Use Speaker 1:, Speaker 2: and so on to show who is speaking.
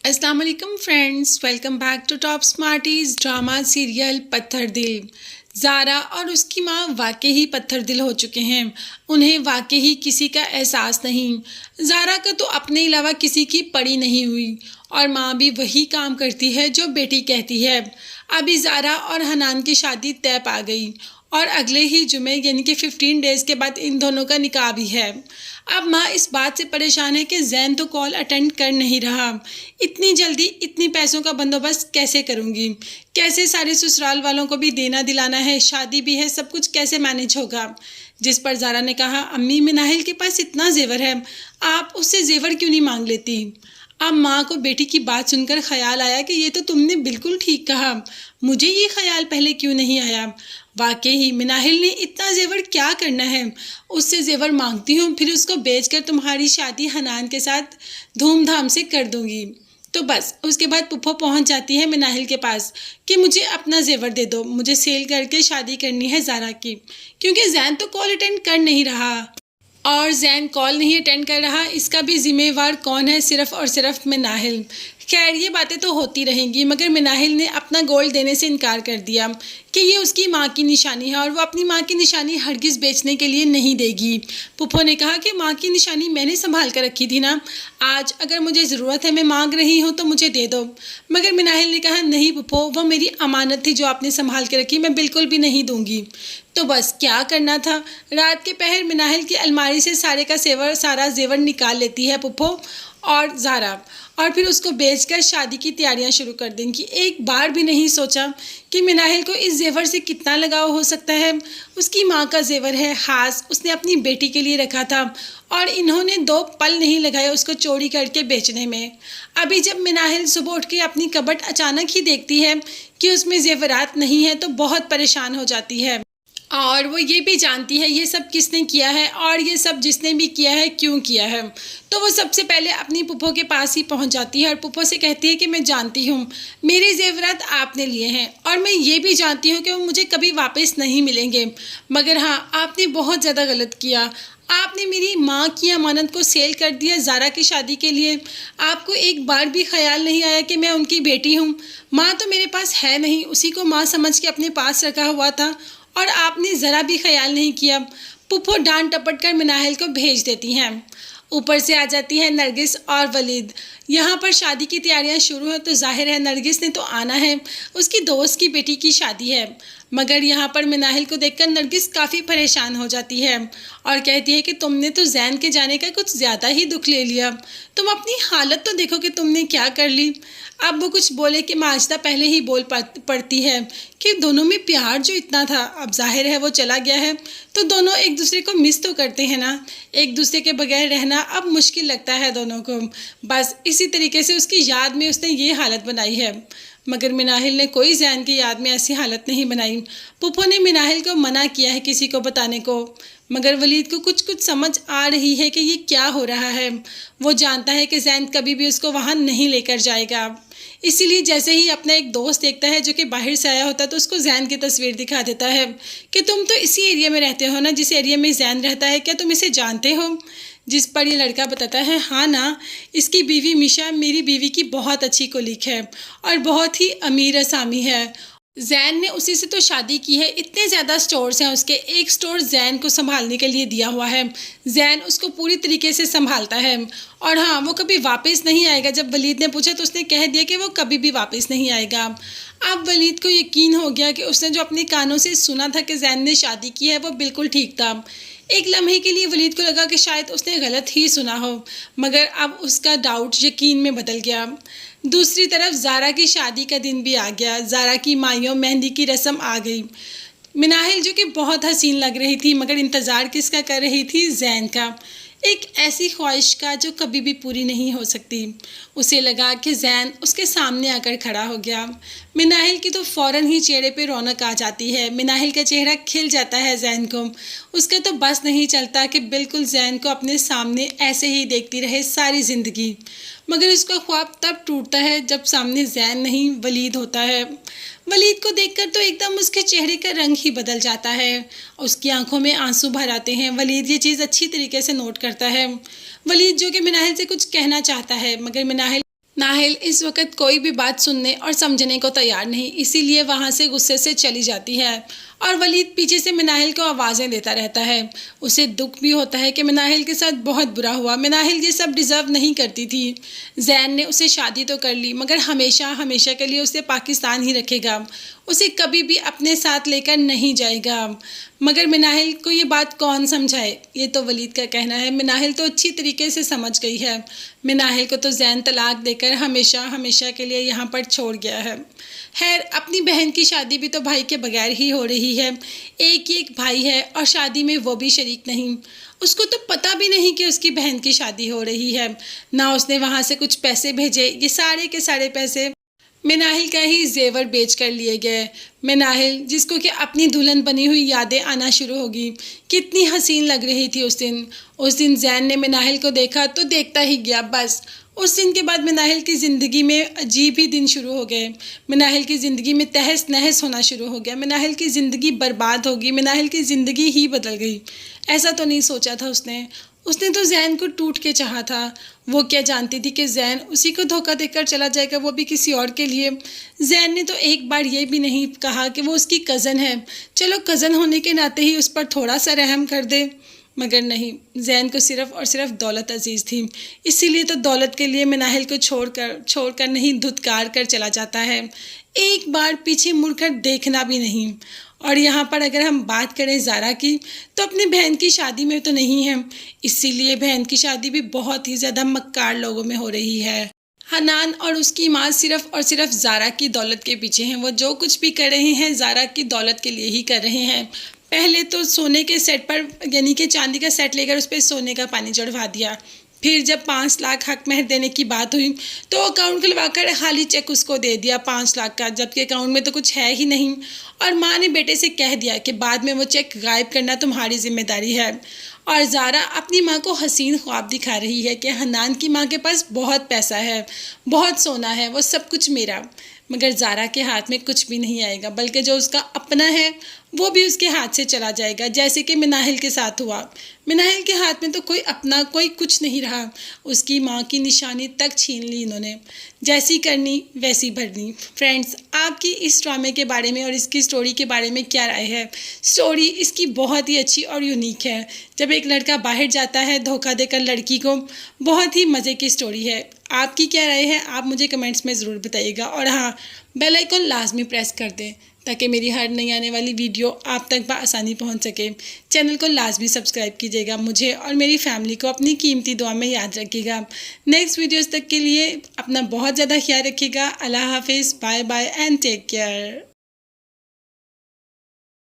Speaker 1: अस्सलाम वालेकुम friends, welcome back to top smarties drama serial Patthar Dil. Zaara और उसकी माँ वाकई ही पत्थर दिल हो चुके हैं। उन्हें वाकई ही किसी का एहसास नहीं। ज़ारा का तो अपने अलावा किसी की पड़ी नहीं हुई और माँ भी वही काम करती है जो बेटी कहती है। अभी ज़ारा और हनान की शादी तय पा गई और अगले ही जुमे यानी कि 15 डेज़ के बाद इन दोनों का निकाह भी है। अब माँ इस बात से परेशान है कि जैन तो कॉल अटेंड कर नहीं रहा। इतनी जल्दी इतनी पैसों का बंदोबस्त कैसे करूँगी, कैसे सारे ससुराल वालों को भी देना दिलाना है, शादी भी है, सब कुछ कैसे मैनेज होगा। जिस पर ज़ारा ने कहा, अम्मी मिनाहिल के पास इतना जेवर है, आप उससे जेवर क्यों नहीं मांग लेती। अब माँ को बेटी की बात सुनकर ख्याल आया कि ये तो तुमने बिल्कुल ठीक कहा, मुझे ये ख्याल पहले क्यों नहीं आया। वाकई ही मिनाहिल ने इतना जेवर क्या करना है, उससे जेवर मांगती हूँ, फिर उसको बेचकर तुम्हारी शादी हनान के साथ धूमधाम से कर दूंगी। तो बस उसके बाद पुप्पो पहुँच जाती है मिनाहिल के पास कि मुझे अपना जेवर दे दो, मुझे सेल करके शादी करनी है ज़ारा की, क्योंकि जैन तो कॉल अटेंड कर नहीं रहा। और जैन कॉल नहीं अटेंड कर रहा, इसका भी जिम्मेवार कौन है, सिर्फ और सिर्फ मिनाहिल। खैर ये बातें तो होती रहेंगी, मगर मिनाहिल ने अपना गोल्ड देने से इनकार कर दिया कि ये उसकी माँ की निशानी है और वो अपनी माँ की निशानी हरगिज़ बेचने के लिए नहीं देगी। पुप्पो ने कहा कि माँ की निशानी मैंने संभाल कर रखी थी ना, आज अगर मुझे ज़रूरत है, मैं मांग रही हूँ तो मुझे दे दो। मगर मिनाहिल ने कहा, नहीं पुप्पो, वो मेरी अमानत थी जो आपने संभाल के रखी, मैं बिल्कुल भी नहीं दूंगी। तो बस क्या करना था, रात के पहर मिनाहिल की अलमारी से सारा जेवर निकाल लेती है पुप्पो और ज़ारा, और फिर उसको बेचकर शादी की तैयारियां शुरू कर देंगी। एक बार भी नहीं सोचा कि मिनाहिल को इस जेवर से कितना लगाव हो सकता है। उसकी माँ का जेवर है, हास उसने अपनी बेटी के लिए रखा था और इन्होंने 2 पल नहीं लगाए उसको चोरी करके बेचने में। अभी जब मिनाहिल सुबह उठ के अपनी कबट अचानक ही देखती है कि उसमें जेवरात नहीं है तो बहुत परेशान हो जाती है और वो ये भी जानती है ये सब किसने किया है और ये सब जिसने भी किया है क्यों किया है। तो वो सबसे पहले अपनी पुप्पो के पास ही पहुंच जाती है और पुप्पो से कहती है कि मैं जानती हूँ मेरे जेवरात आपने लिए हैं और मैं ये भी जानती हूँ कि वो मुझे कभी वापस नहीं मिलेंगे, मगर हाँ आपने बहुत ज़्यादा गलत किया। आपने मेरी माँ की अमानत को सेल कर दिया ज़ारा की शादी के लिए। आपको एक बार भी ख्याल नहीं आया कि मैं उनकी बेटी हूँ। माँ तो मेरे पास है नहीं, उसी को माँ समझ के अपने पास रखा हुआ था और आपने ज़रा भी ख्याल नहीं किया। पुप्पो डांट टपट कर मिनाहिल को भेज देती हैं। ऊपर से आ जाती है नरगिस और वलीद। यहाँ पर शादी की तैयारियाँ शुरू हैं तो जाहिर है नरगिस ने तो आना है, उसकी दोस्त की बेटी की शादी है। मगर यहाँ पर मिनाहिल को देखकर नरगिस काफ़ी परेशान हो जाती है और कहती है कि तुमने तो जैन के जाने का कुछ ज़्यादा ही दुख ले लिया, तुम अपनी हालत तो देखो कि तुमने क्या कर ली। अब वो कुछ बोले कि माजिदा पहले ही बोल पड़ती है कि दोनों में प्यार जो इतना था अब जाहिर है वो चला गया है, तो दोनों एक दूसरे को मिस तो करते हैं ना, एक दूसरे के बगैर रहना अब मुश्किल लगता है दोनों को। बस इसी तरीके से उसकी याद में उसने ये हालत बनाई है। मगर मिनाहिल ने कोई जैन की याद में ऐसी हालत नहीं बनाई। पुप्पो ने मिनाहिल को मना किया है किसी को बताने को, मगर वलीद को कुछ कुछ समझ आ रही है कि ये क्या हो रहा है। वो जानता है कि जैन कभी भी उसको वहाँ नहीं लेकर जाएगा, इसीलिए जैसे ही अपना एक दोस्त देखता है जो कि बाहर से आया होता है तो उसको जैन की तस्वीर दिखा देता है कि तुम तो इसी एरिया में रहते हो ना जिस एरिया में जैन रहता है, क्या तुम इसे जानते हो। जिस पर ये लड़का बताता है, हाँ ना, इसकी बीवी मिशा मेरी बीवी की बहुत अच्छी कोलीग है और बहुत ही अमीर असामी है। जैन ने उसी से तो शादी की है, इतने ज़्यादा स्टोर्स हैं उसके, एक स्टोर जैन को संभालने के लिए दिया हुआ है, जैन उसको पूरी तरीके से संभालता है और हाँ वो कभी वापस नहीं आएगा। जब वलीद ने पूछा तो उसने कह दिया कि वो कभी भी वापस नहीं आएगा। अब वलीद को यकीन हो गया कि उसने जो अपने कानों से सुना था कि जैन ने शादी की है वो बिल्कुल ठीक था। एक लम्हे के लिए वलीद को लगा कि शायद उसने गलत ही सुना हो, मगर अब उसका डाउट यकीन में बदल गया। दूसरी तरफ ज़ारा की शादी का दिन भी आ गया। ज़ारा की माइयों मेहंदी की रस्म आ गई। मिनाहिल जो कि बहुत हसीन लग रही थी मगर इंतज़ार किसका कर रही थी, जैन का, एक ऐसी ख्वाहिश का जो कभी भी पूरी नहीं हो सकती। उसे लगा कि जैन उसके सामने आकर खड़ा हो गया। मिनाहिल की तो फ़ौरन ही चेहरे पे रौनक आ जाती है, मिनाहिल का चेहरा खिल जाता है जैन को। उसका तो बस नहीं चलता कि बिल्कुल जैन को अपने सामने ऐसे ही देखती रहे सारी ज़िंदगी। मगर उसका ख्वाब तब टूटता है जब सामने जैन नहीं वलीद होता है। वलीद को देखकर तो एकदम उसके चेहरे का रंग ही बदल जाता है, उसकी आंखों में आंसू भर आते हैं। वलीद ये चीज़ अच्छी तरीके से नोट करता है। वलीद जो कि मिनाहिल से कुछ कहना चाहता है मगर मिनाहिल नाहिल इस वक्त कोई भी बात सुनने और समझने को तैयार नहीं, इसीलिए वहाँ से गुस्से से चली जाती है। और वलीद पीछे से मिनाहिल को आवाज़ें देता रहता है। उसे दुख भी होता है कि मिनाहिल के साथ बहुत बुरा हुआ। मिनाहिल ये सब डिज़र्व नहीं करती थी। जैन ने उसे शादी तो कर ली, मगर हमेशा हमेशा के लिए उसे पाकिस्तान ही रखेगा, उसे कभी भी अपने साथ लेकर नहीं जाएगा। मगर मिनाहिल को ये बात कौन समझाए, ये तो वलीद का कहना है। मिनाहिल तो अच्छी तरीके से समझ गई है। मिनाहिल को तो जैन तलाक देकर हमेशा हमेशा के लिए यहाँ पर छोड़ गया है। खैर, अपनी बहन की शादी भी तो भाई के बगैर ही हो रही है। एक ही एक भाई है और शादी में वो भी शरीक नहीं। उसको तो पता भी नहीं कि उसकी बहन की शादी हो रही है। ना उसने वहाँ से कुछ पैसे भेजे, ये सारे के सारे पैसे मिनाहिल का ही जेवर बेच कर लिए गए। मिनाहिल जिसको कि अपनी दुल्हन बनी हुई यादें आना शुरू होगी, कितनी हसीन लग रही थी उस दिन। उस दिन जैन ने मिनाहिल को देखा तो देखता ही गया बस। उस दिन के बाद मिनाहिल की ज़िंदगी में अजीब ही दिन शुरू हो गए। मिनाहिल की ज़िंदगी में तहस नहस होना शुरू हो गया। मिनाहिल की ज़िंदगी बर्बाद होगी, मिनाहिल की ज़िंदगी ही बदल गई। ऐसा तो नहीं सोचा था उसने। उसने तो जैन को टूट के चाहा था। वो क्या जानती थी कि जैन उसी को धोखा देकर चला जाएगा, वो भी किसी और के लिए। जैन ने तो एक बार ये भी नहीं कहा कि वो उसकी कज़न है। चलो, कज़न होने के नाते ही उस पर थोड़ा सा रहम कर दे। मगर नहीं, जैन को सिर्फ़ और सिर्फ दौलत अजीज़ थी। इसीलिए तो दौलत के लिए मिनाहिल को छोड़कर नहीं, धुतकार कर चला जाता है। एक बार पीछे मुड़कर देखना भी नहीं। और यहाँ पर अगर हम बात करें ज़ारा की, तो अपनी बहन की शादी में तो नहीं है, इसीलिए बहन की शादी भी बहुत ही ज़्यादा मक्कार लोगों में हो रही है। हनान और उसकी माँ सिर्फ और सिर्फ ज़ारा की दौलत के पीछे हैं। वो जो कुछ भी कर रहे हैं ज़ारा की दौलत के लिए ही कर रहे हैं। पहले तो सोने के सेट पर, यानी कि चांदी का सेट लेकर उस पर सोने का पानी चढ़वा दिया। फिर जब 5 लाख हक महर देने की बात हुई तो अकाउंट खुलवाकर खाली चेक उसको दे दिया 5 लाख का, जबकि अकाउंट में तो कुछ है ही नहीं। और माँ ने बेटे से कह दिया कि बाद में वो चेक गायब करना तुम्हारी जिम्मेदारी है। और ज़ारा अपनी माँ को हसीन ख्वाब दिखा रही है कि हनान की माँ के पास बहुत पैसा है, बहुत सोना है, वो सब कुछ मेरा। मगर ज़ारा के हाथ में कुछ भी नहीं आएगा, बल्कि जो उसका अपना है वो भी उसके हाथ से चला जाएगा, जैसे कि मिनाहिल के साथ हुआ। मिनाहिल के हाथ में तो कोई अपना कोई कुछ नहीं रहा। उसकी माँ की निशानी तक छीन ली इन्होंने। जैसी करनी वैसी भरनी। फ्रेंड्स, आपकी इस ड्रामे के बारे में और इसकी स्टोरी के बारे में क्या राय है? स्टोरी इसकी बहुत ही अच्छी और यूनिक है। जब एक लड़का बाहर जाता है धोखा देकर लड़की को, बहुत ही मज़े की स्टोरी है। आपकी क्या राय है? आप मुझे कमेंट्स में ज़रूर बताइएगा। और हाँ, बेल आइकन लाजमी प्रेस कर दें ताकि मेरी हर नई आने वाली वीडियो आप तक बआसानी पहुंच सके। चैनल को लाजमी सब्सक्राइब कीजिएगा। मुझे और मेरी फैमिली को अपनी कीमती दुआ में याद रखिएगा। नेक्स्ट वीडियोस तक के लिए अपना बहुत ज़्यादा ख्याल रखिएगा। अल्लाह हाफिज़, bye bye and take care.